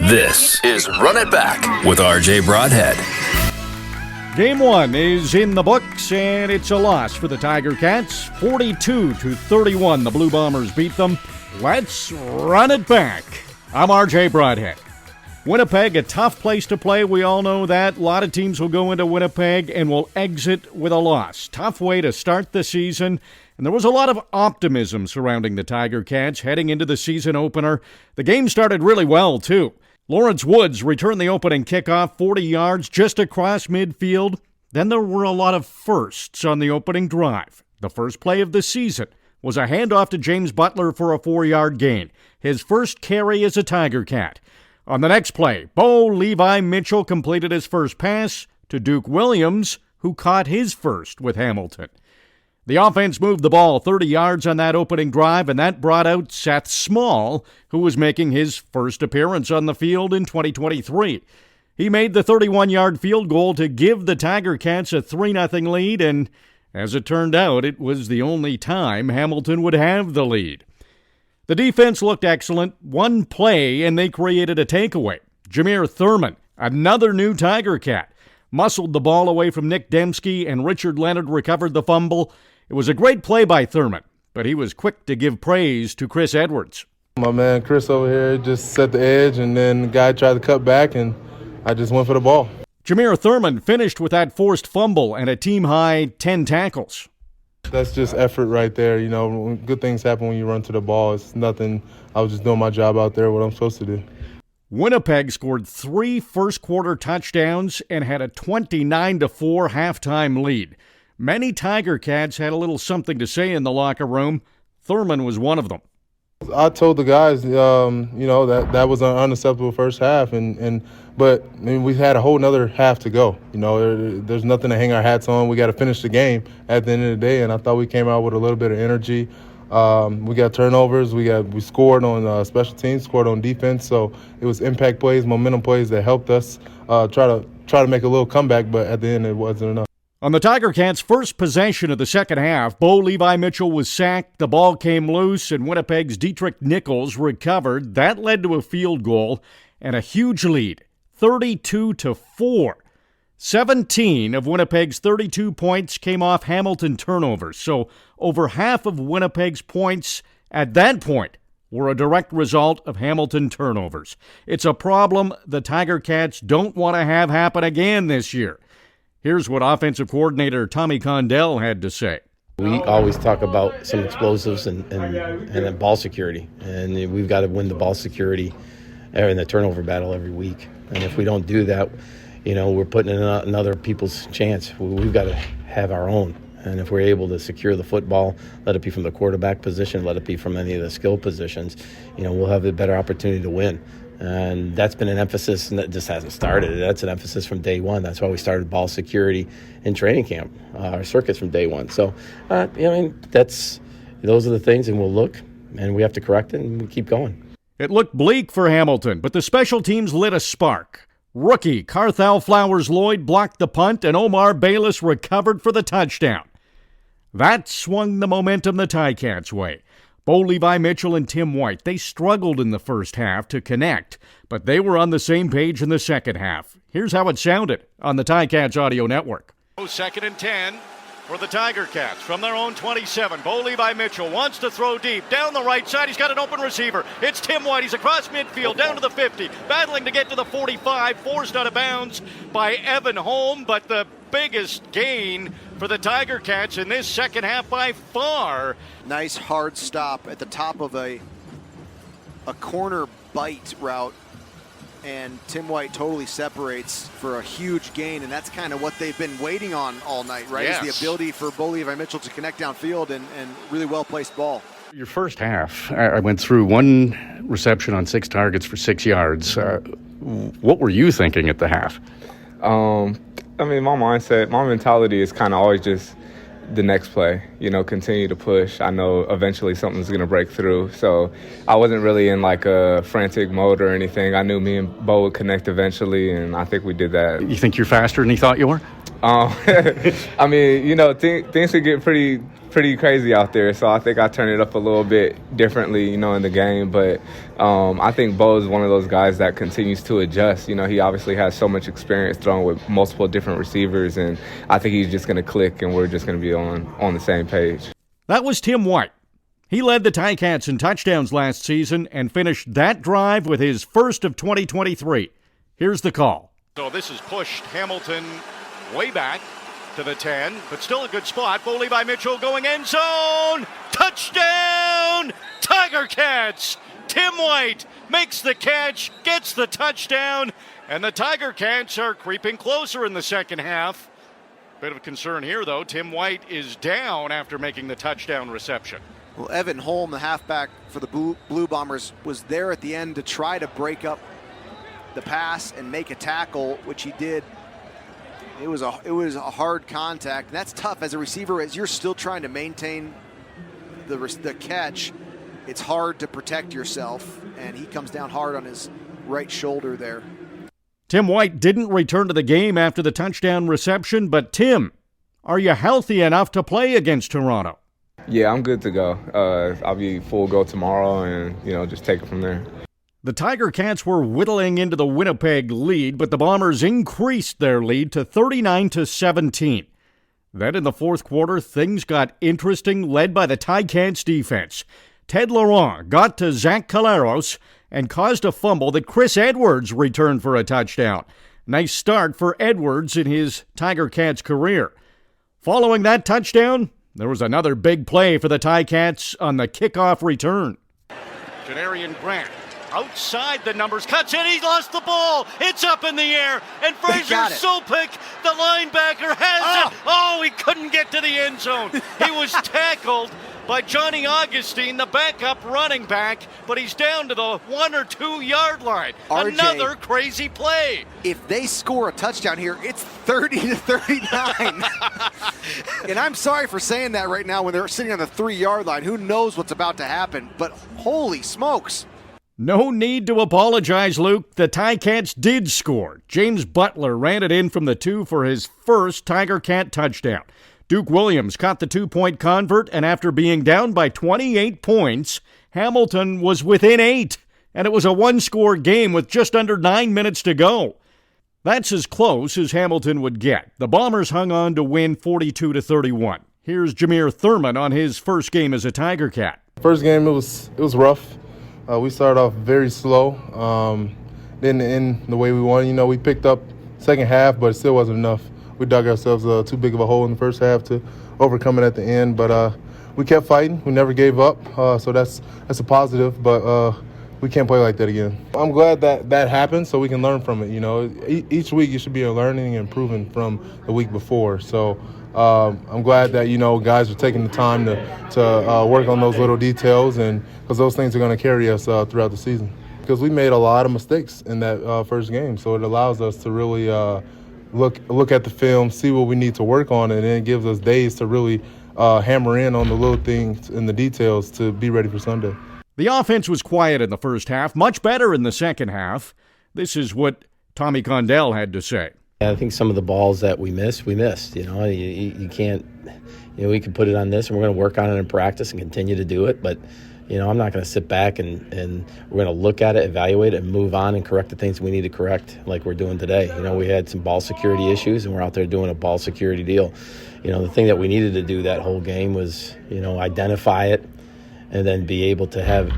This is Run It Back with RJ Broadhead. Game 1 is in the books, and it's a loss for the Tiger Cats. 42-31, the Blue Bombers beat them. Let's run it back. I'm RJ Broadhead. Winnipeg, a tough place to play. We all know that. A lot of teams will go into Winnipeg and will exit with a loss. Tough way to start the season. And there was a lot of optimism surrounding the Tiger Cats heading into the season opener. The game started really well, too. Lawrence Woods returned the opening kickoff 40 yards just across midfield. Then there were a lot of firsts on the opening drive. The first play of the season was a handoff to James Butler for a 4-yard gain, his first carry as a Tiger Cat. On the next play, Bo Levi Mitchell completed his first pass to Duke Williams, who caught his first with Hamilton. The offense moved the ball 30 yards on that opening drive, and that brought out Seth Small, who was making his first appearance on the field in 2023. He made the 31-yard field goal to give the Tiger Cats a 3-0 lead, and as it turned out, it was the only time Hamilton would have the lead. The defense looked excellent. One play, and they created a takeaway. Jameer Thurman, another new Tiger Cat, muscled the ball away from Nick Dembski, and Richard Leonard recovered the fumble. It was a great play by Thurman, but he was quick to give praise to Chris Edwards. My man Chris over here just set the edge, and then the guy tried to cut back, and I just went for the ball. Jameer Thurman finished with that forced fumble and a team-high 10 tackles. That's just effort right there. You know, good things happen when you run to the ball. It's nothing. I was just doing my job out there, what I'm supposed to do. Winnipeg scored 3 first-quarter touchdowns and had a 29-4 halftime lead. Many Tiger Cats had a little something to say in the locker room. Thurman was one of them. I told the guys, that was an unacceptable first half, but we had a whole nother half to go. There's nothing to hang our hats on. We got to finish the game at the end of the day, and I thought we came out with a little bit of energy. We got turnovers. We scored on special teams, scored on defense. So it was impact plays, momentum plays that helped us try to make a little comeback, but at the end it wasn't enough. On the Tiger Cats' first possession of the second half, Bo Levi Mitchell was sacked, the ball came loose, and Winnipeg's Dietrich Nichols recovered. That led to a field goal and a huge lead, 32-4. 17 of Winnipeg's 32 points came off Hamilton turnovers, so over half of Winnipeg's points at that point were a direct result of Hamilton turnovers. It's a problem the Tiger Cats don't want to have happen again this year. Here's what offensive coordinator Tommy Condell had to say. We always talk about some explosives and ball security, and we've got to win the ball security in the turnover battle every week. And if we don't do that, we're putting in another people's chance. We've got to have our own. And if we're able to secure the football, let it be from the quarterback position, let it be from any of the skill positions, we'll have a better opportunity to win. And that's been an emphasis, and that just hasn't started. That's an emphasis from day one. That's why we started ball security in training camp, our circuits from day one. So, those are the things, and we'll look, and we have to correct it, and we keep going. It looked bleak for Hamilton, but the special teams lit a spark. Rookie Carthel Flowers-Lloyd blocked the punt, and Omar Bayless recovered for the touchdown. That swung the momentum the Ticats' way. Bo Levi Mitchell and Tim White, they struggled in the first half to connect, but they were on the same page in the second half. Here's how it sounded on the Ticats Audio Network. 2nd and 10 for the Tiger Cats from their own 27. Bo Levi Mitchell wants to throw deep down the right side. He's got an open receiver. It's Tim White. He's across midfield down to the 50, battling to get to the 45, forced out of bounds by Evan Holm, but the biggest gain for the Tiger Cats in this second half by far. Nice hard stop at the top of a corner bite route, and Tim White totally separates for a huge gain, and that's kind of what they've been waiting on all night, right? Yes. Is the ability for Bo Levi Mitchell to connect downfield and really well-placed ball. Your first half, I went through 1 reception on 6 targets for 6 yards. What were you thinking at the half? My mentality is kind of always just the next play, continue to push. I know eventually something's going to break through. So I wasn't really in like a frantic mode or anything. I knew me and Bo would connect eventually, and I think we did that. You think you're faster than you thought you were? I mean, things could get pretty crazy out there, so I think I turn it up a little bit differently, in the game. But I think Bo is one of those guys that continues to adjust. He obviously has so much experience throwing with multiple different receivers, and I think he's just going to click, and we're just going to be on the same page. That was Tim White. He led the Ticats in touchdowns last season and finished that drive with his first of 2023. Here's the call. So this has pushed Hamilton way back to the 10, but still a good spot. Foley by Mitchell going end zone. Touchdown, Tiger Cats. Tim White makes the catch, gets the touchdown, and the Tiger Cats are creeping closer in the second half. Bit of a concern here, though. Tim White is down after making the touchdown reception. Well, Evan Holm, the halfback for the Blue Bombers, was there at the end to try to break up the pass and make a tackle, which he did. It was a hard contact. And that's tough as a receiver, as you're still trying to maintain the catch. It's hard to protect yourself, and he comes down hard on his right shoulder there. Tim White didn't return to the game after the touchdown reception, but Tim, are you healthy enough to play against Toronto? Yeah, I'm good to go. I'll be full go tomorrow and, just take it from there. The Tiger Cats were whittling into the Winnipeg lead, but the Bombers increased their lead to 39-17. Then in the fourth quarter, things got interesting, led by the Ticats defense. Ted Laurent got to Zach Caleros and caused a fumble that Chris Edwards returned for a touchdown. Nice start for Edwards in his Tiger Cats career. Following that touchdown, there was another big play for the Ticats on the kickoff return. Janarian Grant outside the numbers, cuts in, he lost the ball. It's up in the air, and Fraser Sopik, the linebacker, has it. Oh, he couldn't get to the end zone. He was tackled by Johnny Augustine, the backup running back, but he's down to the 1 or 2 yard line. RJ, another crazy play. If they score a touchdown here, it's 30-39. And I'm sorry for saying that right now when they're sitting on the 3 yard line. Who knows what's about to happen, but holy smokes. No need to apologize, Luke. The Ticats did score. James Butler ran it in from the 2 for his first Tiger Cat touchdown. Duke Williams caught the 2-point convert, and after being down by 28 points, Hamilton was within 8, and it was a one-score game with just under 9 minutes to go. That's as close as Hamilton would get. The Bombers hung on to win 42-31. Here's Jameer Thurman on his first game as a Tiger Cat. First game, it was rough. We started off very slow. Didn't end the way we wanted. We picked up second half, but it still wasn't enough. We dug ourselves too big of a hole in the first half to overcome it at the end. But we kept fighting. We never gave up. So that's a positive. But we can't play like that again. I'm glad that happened so we can learn from it. Each week you should be learning and improving from the week before. So I'm glad that guys are taking the time to work on those little details, and because those things are going to carry us throughout the season. Because we made a lot of mistakes in that first game, so it allows us to really look at the film, see what we need to work on, and then it gives us days to really hammer in on the little things and the details to be ready for Sunday. The offense was quiet in the first half, much better in the second half. This is what Tommy Condell had to say. I think some of the balls that we missed. You can't, we can put it on this, and we're going to work on it in practice and continue to do it. But, I'm not going to sit back and we're going to look at it, evaluate it, and move on and correct the things we need to correct like we're doing today. We had some ball security issues, and we're out there doing a ball security deal. The thing that we needed to do that whole game was, identify it and then be able to have,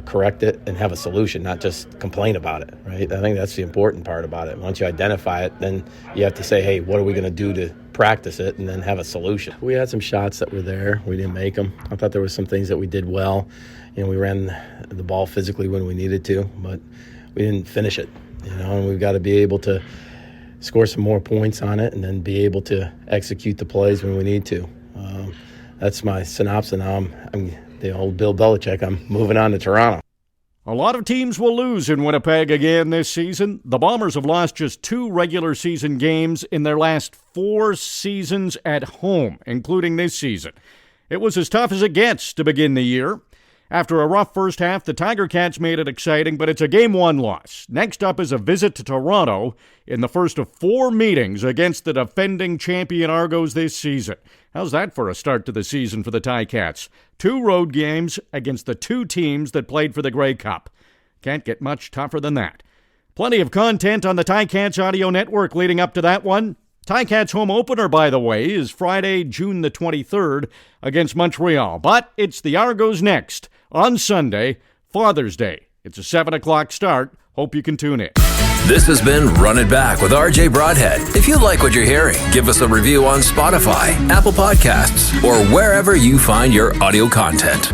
correct it and have a solution, not just complain about it, right? I think that's the important part about it. Once you identify it, then you have to say, hey, what are we going to do to practice it and then have a solution? We had some shots that were there. We didn't make them. I thought there were some things that we did well. We ran the ball physically when we needed to, but we didn't finish it, and we've got to be able to score some more points on it and then be able to execute the plays when we need to. That's my synopsis. Now I'm the old Bill Belichick. I'm moving on to Toronto. A lot of teams will lose in Winnipeg again this season. The Bombers have lost just 2 regular season games in their last 4 seasons at home, including this season. It was as tough as it gets to begin the year. After a rough first half, the Tiger Cats made it exciting, but it's a Game 1 loss. Next up is a visit to Toronto in the first of 4 meetings against the defending champion Argos this season. How's that for a start to the season for the Ticats? 2 road games against the 2 teams that played for the Grey Cup. Can't get much tougher than that. Plenty of content on the Ticats Audio Network leading up to that one. Ticats home opener, by the way, is Friday, June the 23rd against Montreal. But it's the Argos next on Sunday, Father's Day. It's a 7 o'clock start. Hope you can tune in. This has been Run It Back with RJ Broadhead. If you like what you're hearing, give us a review on Spotify, Apple Podcasts, or wherever you find your audio content.